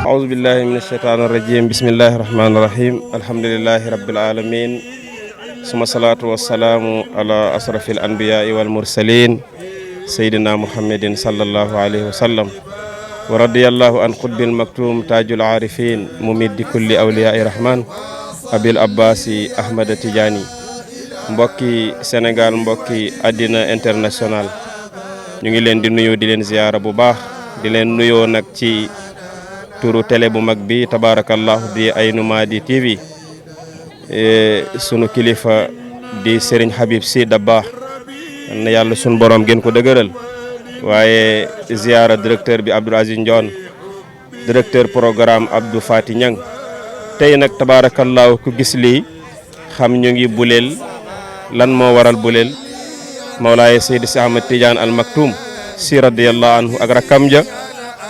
أعوذ بالله من الشيطان الرجيم بسم الله الرحمن الرحيم الحمد لله رب العالمين ثم الصلاة والسلام على أشرف الأنبياء والمرسلين سيدنا محمد صلى الله عليه وسلم ورضي الله عن قطب المكتوم تاج العارفين ممد كل أولياء الرحمن أبي العباس أحمد تجاني mbokki Sénégal mbokki àddina international ñu ngi leen di nuyu di leen ziyaara bu baax di leen nuyoo nag ci turu télé bu mag bi tabarakallahu di Aynou Mady TV sunu kilifa di Serigne Habib Sy Dabakh na yàlla sunu borom gën ko dëgëral waaye ziyaara directeur bi Abdoul Aziz Ndione directeur programme Abdou Fati Niang tey nag tabarakallahu ku gis lii xam ñu ngi buleel lan moo waral buleel Mawlaaye Seydi Si Ahmad Tidiane Al Maktoum si radiyallahu anhu ak rakam ja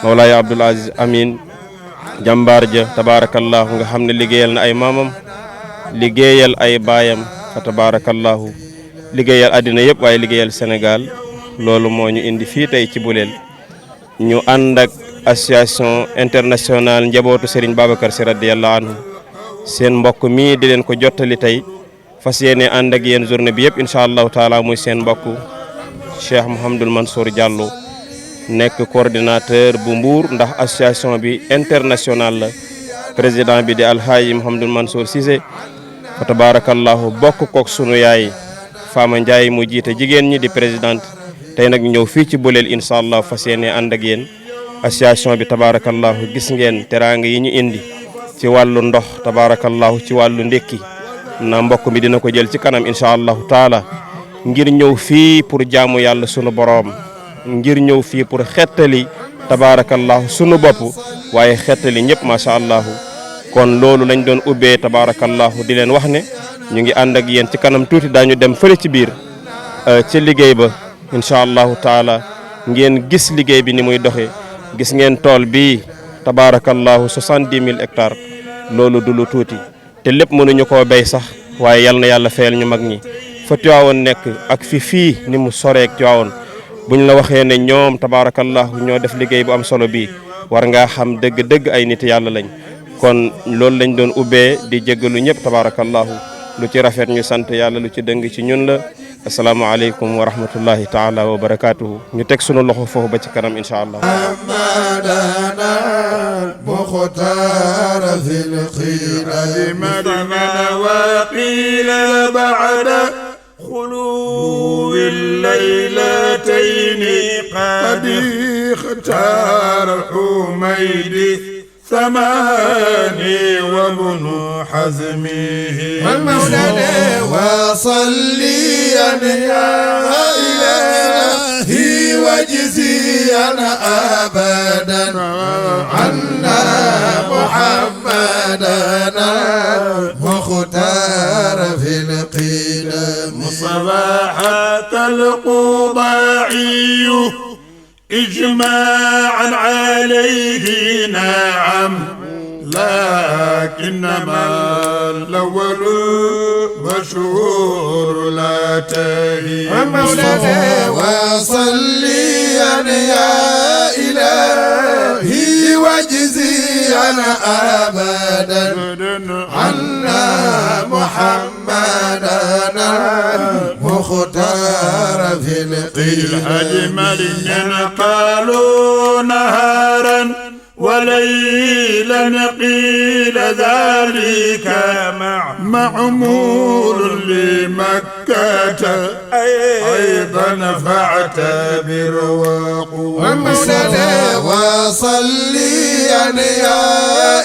Mawlaaye Abdoul Aziz Amin jàmbaar ja tabarakallahu nga xam ne liggéeyal na ay maamam liggéeyal ay baayam fa tabarakallahu liggéeyal àddina yëpp waaye liggéeyal Sénégal loolu moo ñu indi fii tey ci buleel ñu ànd ak association internationale njabootu Serigne Babacar Sy radiyallahu anhu seen mbokk mii di leen ko jottali tey fas yéene ànd ak yéen journée bi yëpp incha allahu taala muy seen mbokk Cheikh Mouhamadoul Mansour Diallo nekk coordinateur bu Mbour ndax association bi international la président bi di Alhaaji Mouhamadoul Mansour Cissé fa tabarakallahu bokk kook sunu yaay Fama Ndiaye mu jiite jigéen ñi di présidente tey nag ñëw fii ci buleel incha allah fas yéene ànd ak yéen association bi tabarakallahu gis ngeen teraanga yi ñu indi ci wàllu ndox tabarakallahu ci wàllu ndékki na mbokk mi dina ko jël ci kanam incha allahu taala ngir ñëw fii pour jaamu yàlla sunu boroom ngir ñëw fii pour xettali tabarakallahu sunu bopp waaye xettali ñëpp macha allah kon loolu lañ doon ubbee tabarakallahu di leen wax ne ñu ngi ànd ak yéen ci kanam tuuti daañu dem fële ci biir ci liggéey ba incha allahu taala ngeen gis liggéey bi ni muy doxee gis ngeen tool bi tabarakallahu 70 000 hectares loolu du lu tuuti te lépp mënuñu koo béy sax waaye yal na yàlla fayal ñu mag ñi fa Tiwaawoon nekk ak fii ni mu soreek Tiwaawoon buñ la waxee ne ñoom tabarakallahu ñoo def liggéey bu am solo bii war ngaa xam dëgg-dëgg ay nit yàlla lañ kon loolu lañ doon ubbee di jéggalu ñëpp tabarakallahu lu ci rafet ñu sant yàlla lu ci dëng ci ñun la asalaamaaleykum wa rahmatullahi taala wa barakatuhu ñu teg sunu loxo foofu ba ci kanam incha allah مختار في الخير مدنا وقيل بعد خلو الليلتين قد اختار الحميدي ثماني وابن حزمه والمولى وصليا يا إلهي وجزيا أبدا عنا محمدنا مختار في القدم صباحة القضاعي إجماعا عليه نعم لكنما الأول مشهور لا تهي مولانا وصليا يا إلهي واجزيا أبدا عنا محمدنا مختار في الأجمل قالوا نهارا وليلا قيل ذلك معمول لمكة أيضا فاعتبر ومولانا وصليا يا